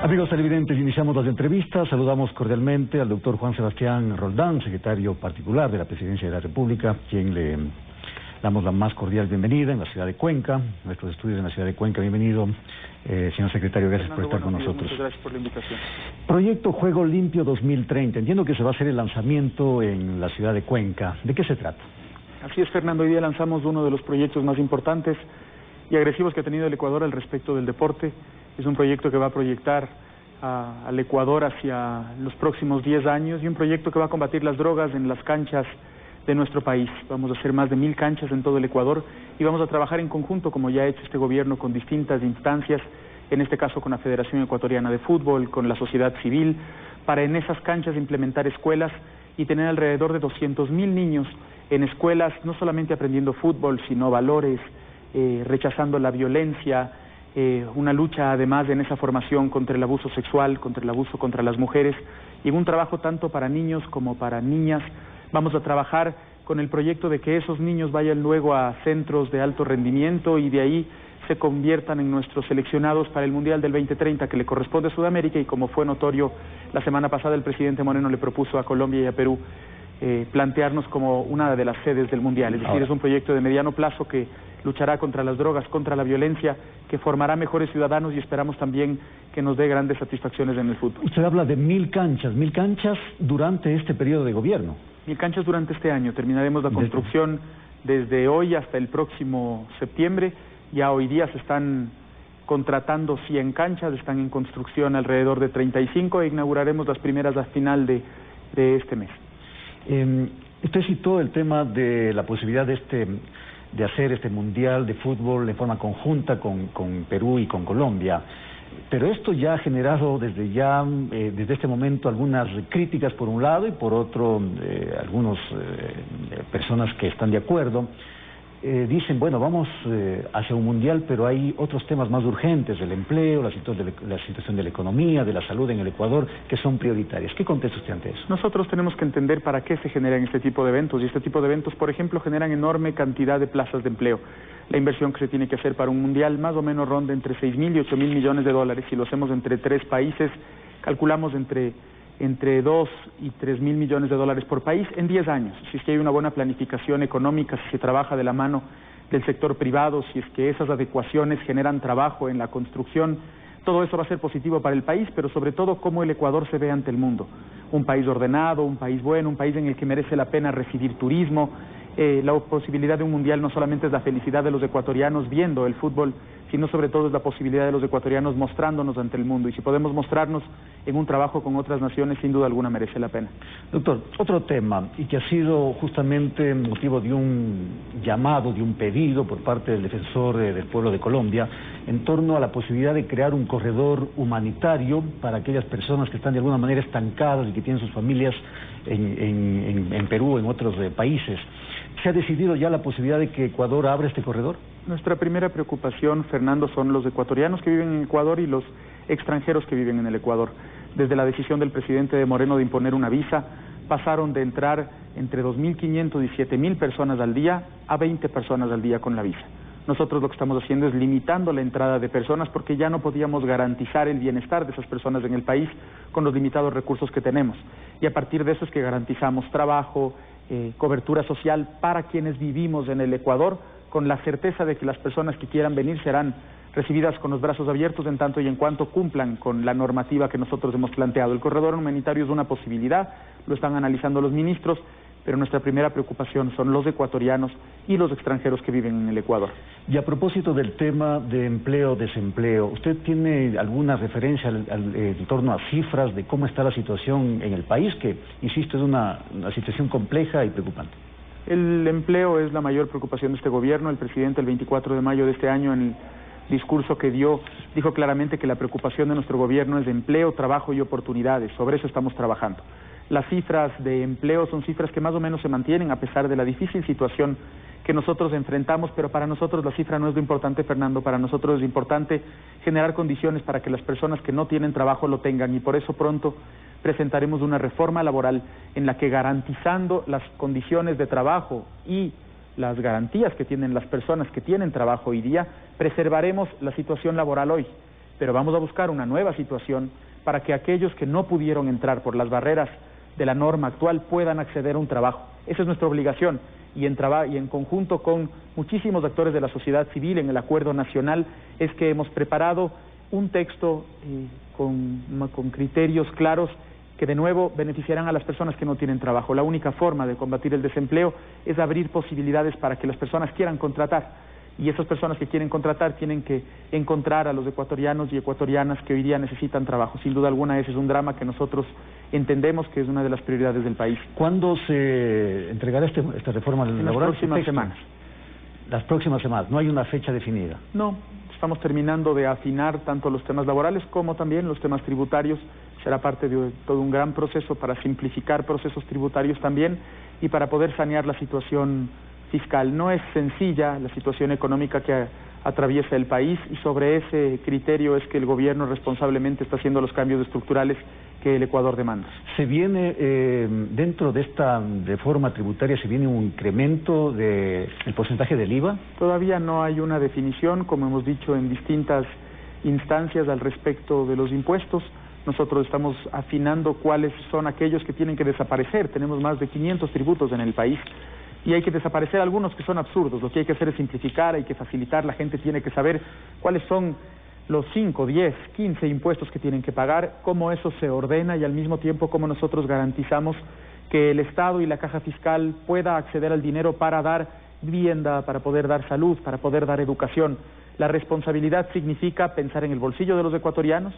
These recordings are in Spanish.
Amigos televidentes, iniciamos las entrevistas. Saludamos cordialmente al doctor Juan Sebastián Roldán, secretario particular de la Presidencia de la República, quien le damos la más cordial bienvenida en la ciudad de Cuenca, nuestros estudios en la ciudad de Cuenca. Bienvenido, señor secretario, gracias por estar con nosotros. Muchas gracias por la invitación. Proyecto Juego Limpio 2030. Entiendo que se va a hacer el lanzamiento en la ciudad de Cuenca. ¿De qué se trata? Así es, Fernando. Hoy día lanzamos uno de los proyectos más importantes y agresivos que ha tenido el Ecuador al respecto del deporte. Es un proyecto que va a proyectar al Ecuador hacia los próximos 10 años y un proyecto que va a combatir las drogas en las canchas de nuestro país. Vamos a hacer más de 1000 canchas en todo el Ecuador y vamos a trabajar en conjunto, como ya ha hecho este gobierno, con distintas instancias, en este caso con la Federación Ecuatoriana de Fútbol, con la sociedad civil, para en esas canchas implementar escuelas y tener alrededor de 200,000 niños en escuelas, no solamente aprendiendo fútbol, sino valores, rechazando la violencia, una lucha además en esa formación contra el abuso sexual, contra el abuso contra las mujeres, y en un trabajo tanto para niños como para niñas. Vamos a trabajar con el proyecto de que esos niños vayan luego a centros de alto rendimiento y de ahí se conviertan en nuestros seleccionados para el Mundial del 2030 que le corresponde a Sudamérica, y como fue notorio la semana pasada, el presidente Moreno le propuso a Colombia y a Perú plantearnos como una de las sedes del Mundial. Es decir, es un proyecto de mediano plazo que luchará contra las drogas, contra la violencia, que formará mejores ciudadanos y esperamos también que nos dé grandes satisfacciones en el fútbol. Usted habla de 1000 canchas durante este periodo de gobierno. 1000 canchas durante este año. Terminaremos la construcción desde hoy hasta el próximo septiembre. Ya hoy día se están contratando 100 canchas, están en construcción alrededor de 35 e inauguraremos las primeras a final de este mes. Usted citó el tema de la posibilidad de hacer este mundial de fútbol de forma conjunta con Perú y con Colombia, pero esto ya ha generado desde este momento algunas críticas por un lado y por otro algunas personas que están de acuerdo. Dicen, bueno, vamos hacia un mundial, pero hay otros temas más urgentes, el empleo, la situación de la economía, de la salud en el Ecuador, que son prioritarias. ¿Qué contesta usted ante eso? Nosotros tenemos que entender para qué se generan este tipo de eventos, y este tipo de eventos, por ejemplo, generan enorme cantidad de plazas de empleo. La inversión que se tiene que hacer para un mundial más o menos ronda entre 6.000 y 8.000 millones de dólares. Si lo hacemos entre 3 países, calculamos entre 2 y 3.000 millones de dólares por país en 10 años. Si es que hay una buena planificación económica, si se trabaja de la mano del sector privado, si es que esas adecuaciones generan trabajo en la construcción, todo eso va a ser positivo para el país, pero sobre todo cómo el Ecuador se ve ante el mundo. Un país ordenado, un país bueno, un país en el que merece la pena recibir turismo. La posibilidad de un mundial no solamente es la felicidad de los ecuatorianos viendo el fútbol, sino sobre todo es la posibilidad de los ecuatorianos mostrándonos ante el mundo, y si podemos mostrarnos en un trabajo con otras naciones, sin duda alguna merece la pena. Doctor, otro tema, y que ha sido justamente motivo de un llamado, de un pedido por parte del defensor del pueblo de Colombia, en torno a la posibilidad de crear un corredor humanitario para aquellas personas que están de alguna manera estancadas y que tienen sus familias en Perú o en otros países. ¿Se ha decidido ya la posibilidad de que Ecuador abra este corredor? Nuestra primera preocupación, Fernando, son los ecuatorianos que viven en Ecuador y los extranjeros que viven en el Ecuador. Desde la decisión del presidente Moreno de imponer una visa, pasaron de entrar entre 2.500 y 7.000 personas al día a 20 personas al día con la visa. Nosotros lo que estamos haciendo es limitando la entrada de personas porque ya no podíamos garantizar el bienestar de esas personas en el país con los limitados recursos que tenemos. Y a partir de eso es que garantizamos trabajo, cobertura social para quienes vivimos en el Ecuador, con la certeza de que las personas que quieran venir serán recibidas con los brazos abiertos en tanto y en cuanto cumplan con la normativa que nosotros hemos planteado. El corredor humanitario es una posibilidad, lo están analizando los ministros, pero nuestra primera preocupación son los ecuatorianos y los extranjeros que viven en el Ecuador. Y a propósito del tema de empleo-desempleo, ¿usted tiene alguna referencia en torno a cifras de cómo está la situación en el país, que, insisto, es una situación compleja y preocupante? El empleo es la mayor preocupación de este gobierno. El presidente, el 24 de mayo de este año, en el discurso que dio, dijo claramente que la preocupación de nuestro gobierno es de empleo, trabajo y oportunidades. Sobre eso estamos trabajando. Las cifras de empleo son cifras que más o menos se mantienen a pesar de la difícil situación que nosotros enfrentamos, pero para nosotros la cifra no es lo importante, Fernando. Para nosotros es importante generar condiciones para que las personas que no tienen trabajo lo tengan, y por eso pronto presentaremos una reforma laboral en la que, garantizando las condiciones de trabajo y las garantías que tienen las personas que tienen trabajo hoy día, preservaremos la situación laboral hoy. pero vamos a buscar una nueva situación para que aquellos que no pudieron entrar por las barreras de la norma actual puedan acceder a un trabajo. Esa es nuestra obligación, y en conjunto con muchísimos actores de la sociedad civil en el Acuerdo Nacional es que hemos preparado un texto con criterios claros que de nuevo beneficiarán a las personas que no tienen trabajo. La única forma de combatir el desempleo es abrir posibilidades para que las personas quieran contratar, y esas personas que quieren contratar tienen que encontrar a los ecuatorianos y ecuatorianas que hoy día necesitan trabajo. Sin duda alguna ese es un drama que nosotros entendemos que es una de las prioridades del país. ¿Cuándo se entregará esta reforma laboral? En las próximas semanas. Las próximas semanas, no hay una fecha definida. No, estamos terminando de afinar tanto los temas laborales como también los temas tributarios. Será parte de todo un gran proceso para simplificar procesos tributarios también y para poder sanear la situación fiscal. No es sencilla la situación económica que atraviesa el país, y sobre ese criterio es que el gobierno responsablemente está haciendo los cambios estructurales que el Ecuador demanda. ¿Se viene, dentro de esta reforma tributaria, se viene un incremento del porcentaje del IVA? Todavía no hay una definición, como hemos dicho en distintas instancias al respecto de los impuestos. Nosotros estamos afinando cuáles son aquellos que tienen que desaparecer. Tenemos más de 500 tributos en el país y hay que desaparecer algunos que son absurdos. Lo que hay que hacer es simplificar, hay que facilitar. La gente tiene que saber cuáles son los 5, 10, 15 impuestos que tienen que pagar, cómo eso se ordena y al mismo tiempo cómo nosotros garantizamos que el Estado y la caja fiscal pueda acceder al dinero para dar vivienda, para poder dar salud, para poder dar educación. La responsabilidad significa pensar en el bolsillo de los ecuatorianos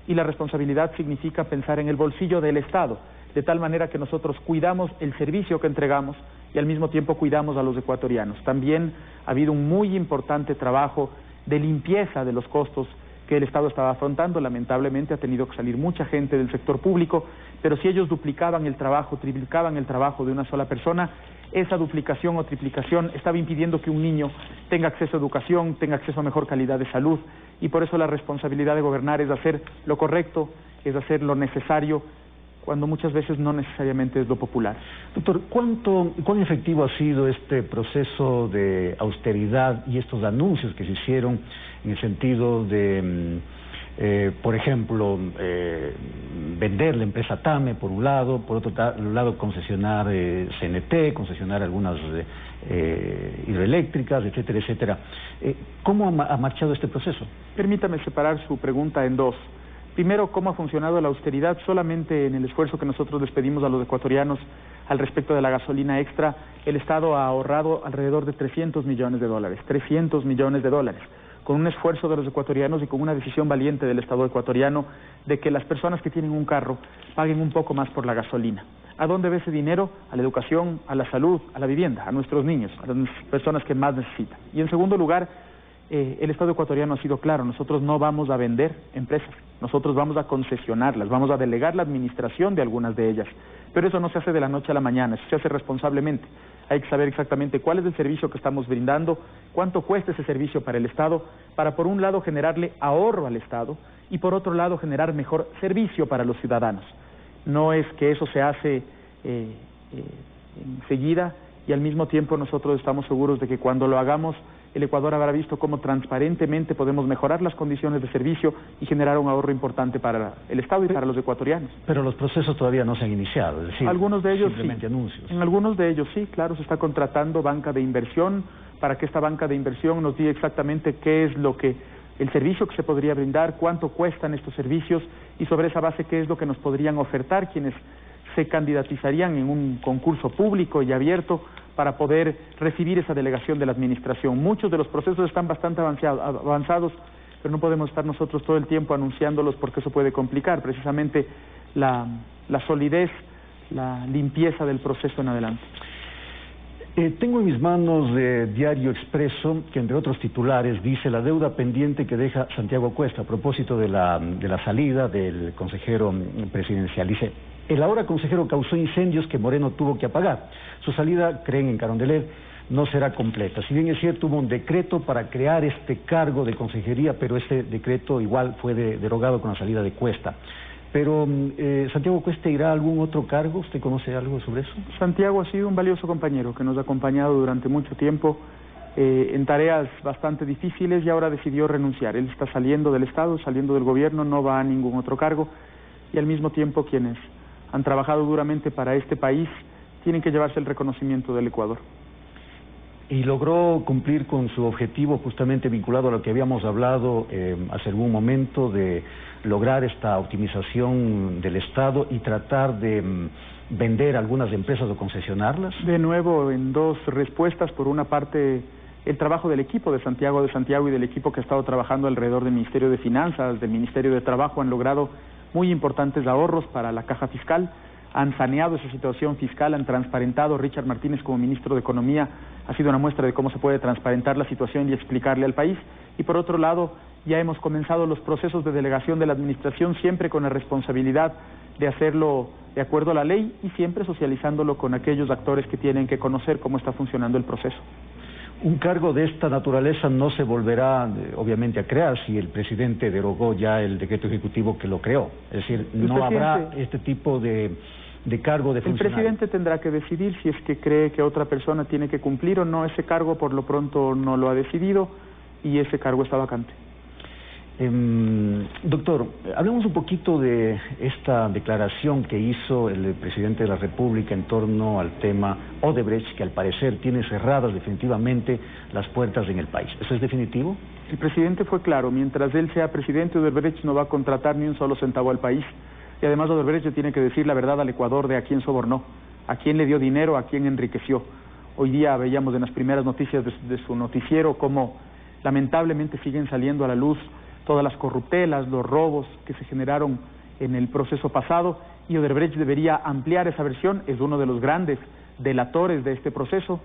y la responsabilidad significa pensar en el bolsillo del Estado, de tal manera que nosotros cuidamos el servicio que entregamos y al mismo tiempo cuidamos a los ecuatorianos. También ha habido un muy importante trabajo de limpieza de los costos que el Estado estaba afrontando. Lamentablemente ha tenido que salir mucha gente del sector público, pero si ellos duplicaban el trabajo, triplicaban el trabajo de una sola persona, esa duplicación o triplicación estaba impidiendo que un niño tenga acceso a educación, tenga acceso a mejor calidad de salud, y por eso la responsabilidad de gobernar es hacer lo correcto, es hacer lo necesario, cuando muchas veces no necesariamente es lo popular. Doctor, ¿cuán efectivo ha sido este proceso de austeridad y estos anuncios que se hicieron en el sentido de, por ejemplo, vender la empresa TAME por un lado, por otro lado concesionar CNT, concesionar algunas hidroeléctricas, etcétera, etcétera? ¿Cómo ha marchado este proceso? Permítame separar su pregunta en dos. Primero, ¿cómo ha funcionado la austeridad? Solamente en el esfuerzo que nosotros les pedimos a los ecuatorianos al respecto de la gasolina extra, el Estado ha ahorrado alrededor de $300 millones, 300 millones de dólares, con un esfuerzo de los ecuatorianos y con una decisión valiente del Estado ecuatoriano de que las personas que tienen un carro paguen un poco más por la gasolina. ¿A dónde va ese dinero? A la educación, a la salud, a la vivienda, a nuestros niños, a las personas que más necesitan. Y en segundo lugar, el Estado ecuatoriano ha sido claro: nosotros no vamos a vender empresas, nosotros vamos a concesionarlas, vamos a delegar la administración de algunas de ellas, pero eso no se hace de la noche a la mañana, eso se hace responsablemente. Hay que saber exactamente cuál es el servicio que estamos brindando, cuánto cuesta ese servicio para el Estado, para por un lado generarle ahorro al Estado y por otro lado generar mejor servicio para los ciudadanos. No es que eso se hace enseguida, y al mismo tiempo nosotros estamos seguros de que cuando lo hagamos, el Ecuador habrá visto cómo transparentemente podemos mejorar las condiciones de servicio y generar un ahorro importante para el Estado y para los ecuatorianos. Pero los procesos todavía no se han iniciado, es decir, algunos de ellos simplemente sí. Anuncios. En algunos de ellos sí, claro, se está contratando banca de inversión para que esta banca de inversión nos diga exactamente qué es lo que el servicio que se podría brindar, cuánto cuestan estos servicios y sobre esa base qué es lo que nos podrían ofertar quienes se candidatizarían en un concurso público y abierto para poder recibir esa delegación de la administración. Muchos de los procesos están bastante avanzados, pero no podemos estar nosotros todo el tiempo anunciándolos porque eso puede complicar precisamente la solidez, la limpieza del proceso en adelante. Tengo en mis manos Diario Expreso, que entre otros titulares dice: la deuda pendiente que deja Santiago Cuesta, a propósito de la salida del consejero presidencial. Dice: el ahora consejero causó incendios que Moreno tuvo que apagar. Su salida, creen en Carondelet, no será completa. Si bien es cierto, hubo un decreto para crear este cargo de consejería, pero ese decreto igual fue derogado con la salida de Cuesta. Pero, ¿Santiago Cuesta irá a algún otro cargo? ¿Usted conoce algo sobre eso? Santiago ha sido un valioso compañero que nos ha acompañado durante mucho tiempo en tareas bastante difíciles y ahora decidió renunciar. Él está saliendo del Estado, saliendo del gobierno, no va a ningún otro cargo, y al mismo tiempo quienes han trabajado duramente para este país tienen que llevarse el reconocimiento del Ecuador. Y logró cumplir con su objetivo justamente vinculado a lo que habíamos hablado hace algún momento, de lograr esta optimización del Estado y tratar de vender algunas empresas o concesionarlas. De nuevo, en dos respuestas. Por una parte, el trabajo del equipo de Santiago y del equipo que ha estado trabajando alrededor del Ministerio de Finanzas, del Ministerio de Trabajo, han logrado muy importantes ahorros para la caja fiscal, han saneado esa situación fiscal, han transparentado. Richard Martínez como ministro de Economía ha sido una muestra de cómo se puede transparentar la situación y explicarle al país. Y por otro lado, ya hemos comenzado los procesos de delegación de la administración, siempre con la responsabilidad de hacerlo de acuerdo a la ley y siempre socializándolo con aquellos actores que tienen que conocer cómo está funcionando el proceso. Un cargo de esta naturaleza no se volverá, obviamente, a crear si el presidente derogó ya el decreto ejecutivo que lo creó. Es decir, no habrá este tipo de cargo de funcionario. El presidente tendrá que decidir si es que cree que otra persona tiene que cumplir o no ese cargo. Por lo pronto no lo ha decidido y ese cargo está vacante. Doctor, hablemos un poquito de esta declaración que hizo el presidente de la República en torno al tema Odebrecht, que al parecer tiene cerradas definitivamente las puertas en el país. ¿Eso es definitivo? El presidente fue claro: mientras él sea presidente, Odebrecht no va a contratar ni un solo centavo al país. Y además Odebrecht tiene que decir la verdad al Ecuador de a quién sobornó, a quién le dio dinero, a quién enriqueció. Hoy día veíamos en las primeras noticias de su noticiero cómo lamentablemente siguen saliendo a la luz todas las corruptelas, los robos que se generaron en el proceso pasado, y Odebrecht debería ampliar esa versión. Es uno de los grandes delatores de este proceso.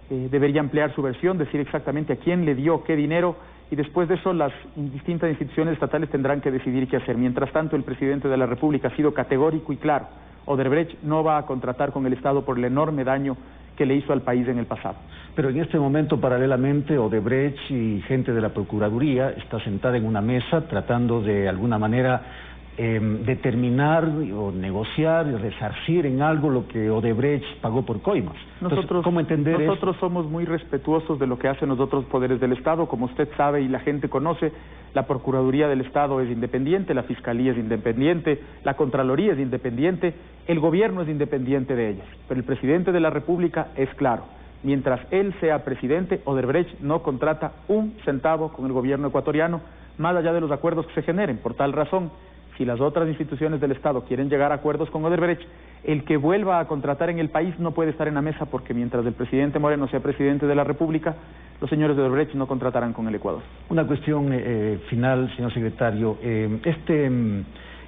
Debería ampliar su versión, decir exactamente a quién le dio qué dinero, y después de eso las distintas instituciones estatales tendrán que decidir qué hacer. Mientras tanto, el presidente de la República ha sido categórico y claro: Odebrecht no va a contratar con el Estado por el enorme daño que le hizo al país en el pasado. Pero en este momento, paralelamente, Odebrecht y gente de la Procuraduría está sentada en una mesa tratando de alguna manera determinar o negociar y resarcir en algo lo que Odebrecht pagó por coimas. Nosotros, ¿cómo entender nosotros somos muy respetuosos de lo que hacen los otros poderes del Estado. Como usted sabe y la gente conoce, la Procuraduría del Estado es independiente, la Fiscalía es independiente, la Contraloría es independiente, el gobierno es independiente de ellas. Pero el presidente de la República es claro: mientras él sea presidente, Odebrecht no contrata un centavo con el gobierno ecuatoriano, más allá de los acuerdos que se generen. Por tal razón, si las otras instituciones del Estado quieren llegar a acuerdos con Odebrecht, el que vuelva a contratar en el país no puede estar en la mesa, porque mientras el presidente Moreno sea presidente de la República, los señores de Odebrecht no contratarán con el Ecuador. Una cuestión final, señor secretario. Este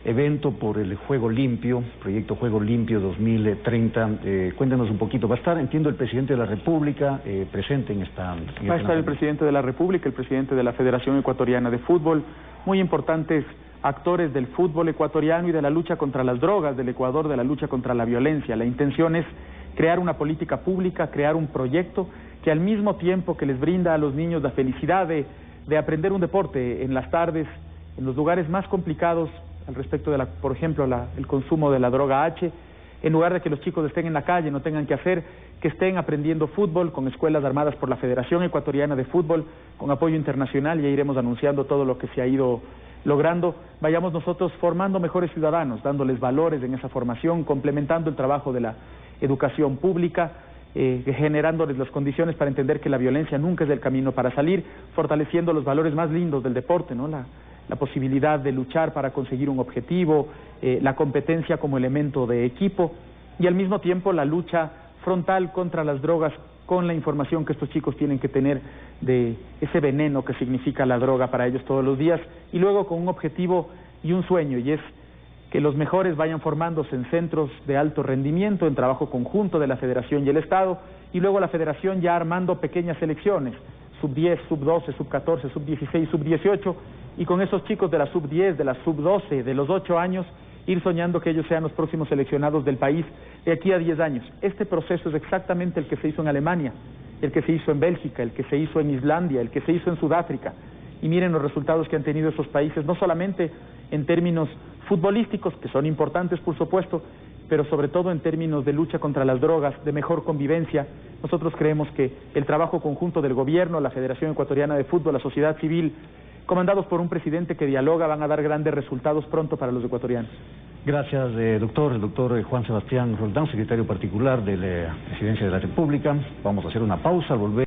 evento por el Juego Limpio, proyecto Juego Limpio 2030, cuéntenos un poquito. Va a estar, entiendo, el presidente de la República presente en esta... Va a estar el presidente de la República, el presidente de la Federación Ecuatoriana de Fútbol, muy importantes actores del fútbol ecuatoriano y de la lucha contra las drogas del Ecuador, de la lucha contra la violencia. La intención es crear una política pública, crear un proyecto que al mismo tiempo que les brinda a los niños la felicidad de aprender un deporte en las tardes, en los lugares más complicados al respecto de por ejemplo, el consumo de la droga H, en lugar de que los chicos estén en la calle, no tengan que hacer, que estén aprendiendo fútbol con escuelas armadas por la Federación Ecuatoriana de Fútbol, con apoyo internacional. Ya iremos anunciando todo lo que se ha ido logrando. Vayamos nosotros formando mejores ciudadanos, dándoles valores en esa formación, complementando el trabajo de la educación pública, generándoles las condiciones para entender que la violencia nunca es el camino para salir, fortaleciendo los valores más lindos del deporte, ¿no? La posibilidad de luchar para conseguir un objetivo, la competencia como elemento de equipo, y al mismo tiempo la lucha frontal contra las drogas, con la información que estos chicos tienen que tener de ese veneno que significa la droga para ellos todos los días, y luego con un objetivo y un sueño, y es que los mejores vayan formándose en centros de alto rendimiento, en trabajo conjunto de la Federación y el Estado, y luego la Federación ya armando pequeñas selecciones, sub-10, sub-12, sub-14, sub-16, sub-18, y con esos chicos de la sub-10, de la sub-12, de los 8 años, ir soñando que ellos sean los próximos seleccionados del país de aquí a 10 años. Este proceso es exactamente el que se hizo en Alemania, el que se hizo en Bélgica, el que se hizo en Islandia, el que se hizo en Sudáfrica. Y miren los resultados que han tenido esos países, no solamente en términos futbolísticos, que son importantes por supuesto, pero sobre todo en términos de lucha contra las drogas, de mejor convivencia. Nosotros creemos que el trabajo conjunto del gobierno, la Federación Ecuatoriana de Fútbol, la sociedad civil, comandados por un presidente que dialoga, van a dar grandes resultados pronto para los ecuatorianos. Gracias, doctor. El doctor Juan Sebastián Roldán, secretario particular de la Presidencia de la República. Vamos a hacer una pausa, al volver.